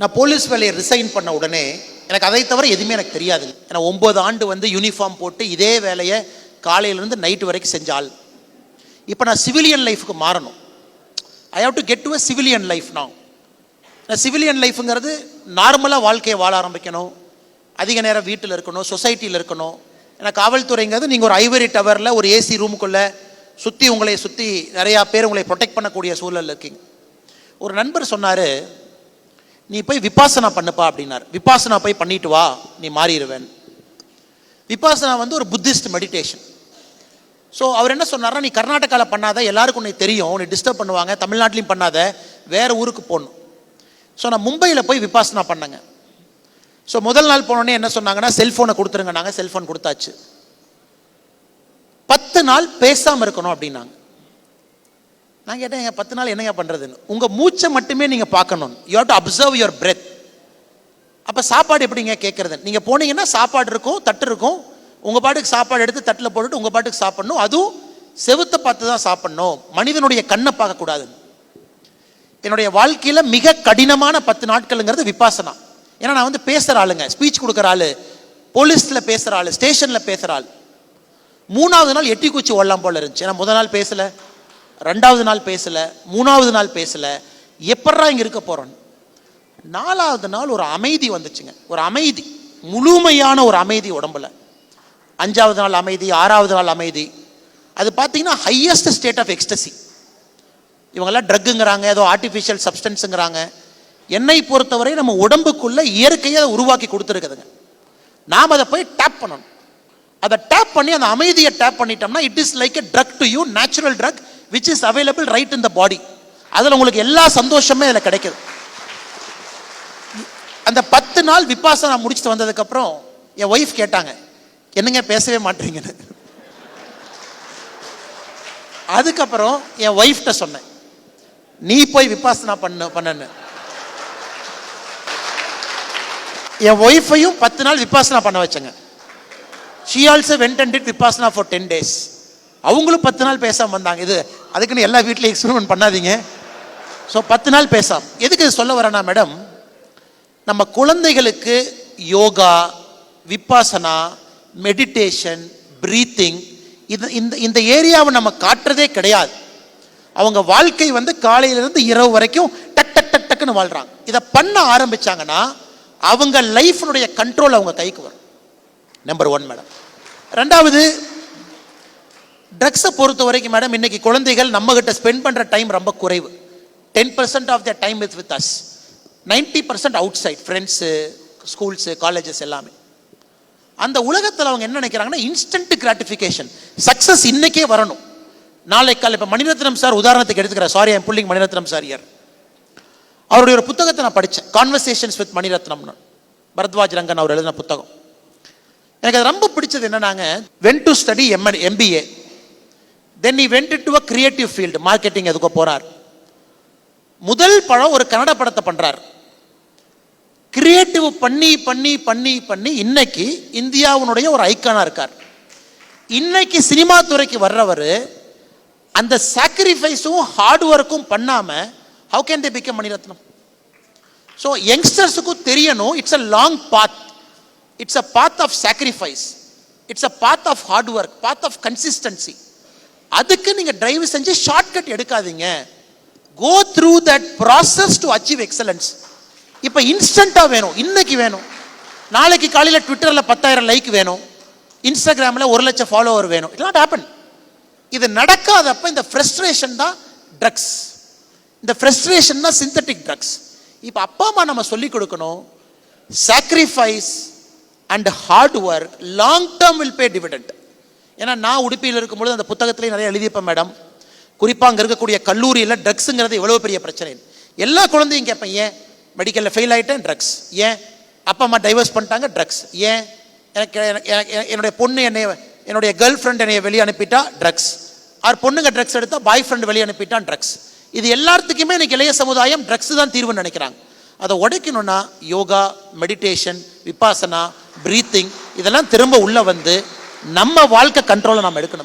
நான் போலீஸ் வேலையை ரிசைன் பண்ண உடனே எனக்கு அதை தவிர எதுவுமே எனக்கு தெரியாது. ஏன்னா 9 ஆண்டு வந்து யூனிஃபார்ம் போட்டு இதே வேலையை காலையிலேருந்து நைட்டு வரைக்கும் செஞ்சால். இப்போ நான் சிவிலியன் லைஃபுக்கு மாறணும். I have to get to a civilian life. நான் சிவிலியன் லைஃபுங்கிறது நார்மலாக வாழ்க்கையை வாழ ஆரம்பிக்கணும், அதிக நேரம் வீட்டில் இருக்கணும், சொசைட்டியில் இருக்கணும். ஏன்னா காவல்துறைங்கிறது நீங்கள் ஒரு ஐவரி டவரில் ஒரு ஏசி ரூமுக்குள்ளே உங்களை சுற்றி நிறையா பேர் உங்களை ப்ரொடெக்ட் பண்ணக்கூடிய சூழலில் இருக்கீங்க. ஒரு நண்பர் சொன்னார், நீ போய் விபாசனா பண்ணுப்பா அப்படின்னார். விபாசனா போய் பண்ணிட்டு வா, நீ மாறிடுவேன். விபாசனா வந்து ஒரு புத்திஸ்ட் மெடிடேஷன். ஸோ அவர் என்ன சொன்னார்னா, நீ கர்நாடகாவில் பண்ணாத, எல்லாருக்கும் உன்னை தெரியும், உன்னை டிஸ்டர்ப் பண்ணுவாங்க, தமிழ்நாட்டிலையும் பண்ணாத, வேறு ஊருக்கு போகணும். ஸோ நான் மும்பையில் போய் விபாசனா பண்ணேங்க. ஸோ முதல் நாள் போனோடனே என்ன சொன்னாங்கன்னா, செல்ஃபோனை கொடுத்துருங்க. நாங்கள் செல்ஃபோன் கொடுத்தாச்சு. 10 நாள் பேசாமல் இருக்கணும் அப்படின்னாங்க. நான் கேட்டேன், 10 நாள் என்னங்க பண்ணுறதுன்னு. உங்கள் மூச்சை மட்டுமே நீங்கள் பார்க்கணும். You have to observe your breadth. அப்போ சாப்பாடு எப்படிங்க கேட்குறது? நீங்கள் போனீங்கன்னா சாப்பாடு இருக்கும், தட்டு இருக்கும். உங்கள் பாட்டுக்கு சாப்பாடு எடுத்து தட்டில் போட்டுட்டு உங்கள் பாட்டுக்கு சாப்பிடணும். அதுவும் செவுத்தை பார்த்து தான் சாப்பிடணும், மனிதனுடைய கண்ணை பார்க்கக்கூடாது. என்னுடைய வாழ்க்கையில் மிக கடினமான 10 நாட்கள்ங்கிறது விபாசனா. ஏன்னா நான் வந்து பேசுகிற ஆளுங்க, ஸ்பீச் கொடுக்குற ஆள், போலீஸில் பேசுகிற ஆள், ஸ்டேஷனில் பேசுகிற ஆள். 3ஆவது நாள் எட்டி குச்சி ஓடலாம் போல இருந்துச்சு. ஏன்னா முதல் நாள் பேசலை, 2ஆவது நாள் பேசலை, 3ஆவது நாள் பேசலை. எப்படா இங்கே இருக்க போகிறோம்? 4ஆவது நாள் ஒரு அமைதி வந்துச்சுங்க. ஒரு அமைதி, முழுமையான ஒரு அமைதி உடம்புல. 5ஆவது நாள் அமைதி, 6ஆவது நாள் அமைதி. அது பார்த்தீங்கன்னா ஹையஸ்ட் ஸ்டேட் ஆஃப் எக்ஸ்டசி. இவங்கெல்லாம் ட்ரக்குங்கிறாங்க, ஏதோ ஆர்டிஃபிஷியல் சப்ஸ்டன்ஸுங்கிறாங்க. என்னை பொறுத்தவரை நம்ம உடம்புக்குள்ள இயற்கையை அதை உருவாக்கி கொடுத்துருக்குதுங்க. நாம் அதை போய் டேப் பண்ணணும். அதை டேப் பண்ணி அந்த அமைதியை டேப் பண்ணிட்டோம்னா it is like a drug to you, natural drug which is available right in the body. அதில் உங்களுக்கு எல்லா சந்தோஷமே அதில் கிடைக்குது. அந்த 10 நாள் விபாசனா முடிச்சுட்டு வந்ததுக்கப்புறம் என் ஒய்ஃப் கேட்டாங்க, என்னங்க பேசவே மாட்டீங்கன்னு. அதுக்கப்புறம் என் ஒய்ஃப்ட்ட சொன்னேன், நீ போய் விபாசனா பண்ணு. என் ஒய்ஃபையும் 10 நாள் விபாசனா பண்ண வச்சங்க. she also went and did vipassana for 10 days. அவங்களும் 10 நாள் பேசாமல் வந்தாங்க. இது அதுக்குன்னு எல்லா வீட்லையும் எக்ஸ்பெரிமெண்ட் பண்ணாதீங்க. ஸோ 10 நாள் பேசாம. எதுக்கு இது சொல்ல வரேன்னா மேடம், நம்ம குழந்தைகளுக்கு யோகா, விபாசனா, மெடிடேஷன், பிரீத்திங், இந்த ஏரியாவை நம்ம காட்டுறதே கிடையாது. அவங்க வாழ்க்கை வந்து காலையிலேருந்து இரவு வரைக்கும் டக் டக் டக் டக்குன்னு வாழ்கிறாங்க. இதை பண்ண ஆரம்பித்தாங்கன்னா அவங்க லைஃப்னுடைய கண்ட்ரோல் அவங்க கைக்கு வரும். Number 1 madam. 2வது, ட்ரக்ஸை பொறுத்த வரைக்கும் மேடம், இன்னைக்கு குழந்தைகள் நம்ம கிட்ட ஸ்பெண்ட் பண்ணுற டைம் ரொம்ப குறைவு. 10% of the time is with us, 90% outside, friends, schools, colleges எல்லாமே. அந்த உலகத்தில் அவங்க என்ன நினைக்கிறாங்கன்னா, இன்ஸ்டன்ட் கிராட்டிஃபிகேஷன், சக்ஸஸ் இன்னைக்கே வரணும், நாளை காலை. இப்போ மணிரத்னம் சார் உதாரணத்துக்கு எடுத்துக்கிறேன். Sorry, I'm pulling Mani Ratnam sir ear. அவருடைய ஒரு புத்தகத்தை நான் படித்தேன், கான்வர்சேஷன்ஸ் வித் மணிரத்னம்னு, பரத்வாஜ் ரங்கன் அவர் எழுதின புத்தகம். எனக்கு அது ரொம்ப பிடிச்சது என்னன்னாங்க, went to study MBA, then he went into a creative field, marketing எதுக்கோ போறார். முதல் படம் ஒரு கன்னட படத்தை பண்றார். கிரியேட்டிவ் பண்ணி பண்ணி பண்ணி பண்ணி இன்னைக்கு இந்தியாவுடைய ஒரு ஐக்கானா இருக்கார். இன்னைக்கு சினிமா துறைக்கு வர்றவர் அந்த சாக்ரிஃபைஸும் ஹார்ட் ஒர்க்கும் பண்ணாம how can they become Mani Ratnam? So யங்ஸ்டர்ஸுக்கும் தெரியணும், it's a long path, it's a path of sacrifice, it's a path of hard work, path of consistency. அதுக்கு நீங்கள் டிரைவ் செஞ்சு ஷார்ட்கட் எடுக்காதீங்க. Go through that process to achieve excellence. இப்போ இன்ஸ்டண்ட்டாக வேணும், இன்னைக்கு வேணும், நாளைக்கு காலையில் ட்விட்டரில் 10,000 லைக் வேணும், இன்ஸ்டாகிராமில் 1,00,000 ஃபாலோவர் வேணும். It not happen. இது நடக்காதப்ப இந்த ஃப்ரஸ்ட்ரேஷன் தான் ட்ரக்ஸ், இந்த ஃப்ரஸ்ட்ரேஷன் தான் சிந்தட்டிக் ட்ரக்ஸ். இப்போ அப்பா அம்மா நம்ம சொல்லிக் கொடுக்கணும், sacrifice and hard work long term will pay dividend. ஏன்னா நான் உடுப்பியில் இருக்கும்பொழுது அந்த புத்தகத்திலேயே நிறைய எழுதியிருப்பேன் மேடம். குறிப்பாக அங்கே இருக்கக்கூடிய கல்லூரியில் ட்ரக்ஸுங்கிறது எவ்வளோ பெரிய பிரச்சனை. எல்லா குழந்தையும் கேட்பேன், ஏன் மெடிக்கலில் ஃபெயில் ஆகிட்டேன், ட்ரக்ஸ். ஏன் அப்பா அம்மா டைவர்ஸ் பண்ணிட்டாங்க, ட்ரக்ஸ். ஏன் என்னுடைய பொண்ணு என்னுடைய கேர்ள் ஃப்ரெண்ட் என்னை வெளியே அனுப்பிட்டா, ட்ரக்ஸ். ஆர் பொண்ணுங்க ட்ரக்ஸ் எடுத்தா பாய் ஃப்ரெண்ட் வெளியே அனுப்பிட்டான், ட்ரக்ஸ். இது எல்லாத்துக்குமே இன்னைக்கு இளைய சமுதாயம் ட்ரக்ஸ் தான் தீர்வுன்னு நினைக்கிறாங்க. அதை உடைக்கணும்னா யோகா, மெடிடேஷன், விபாசனா, பிரீத்திங், இதெல்லாம் திரும்ப உள்ள வந்து நம்ம வாழ்க்கை கண்ட்ரோலை நாம் எடுக்கணும்.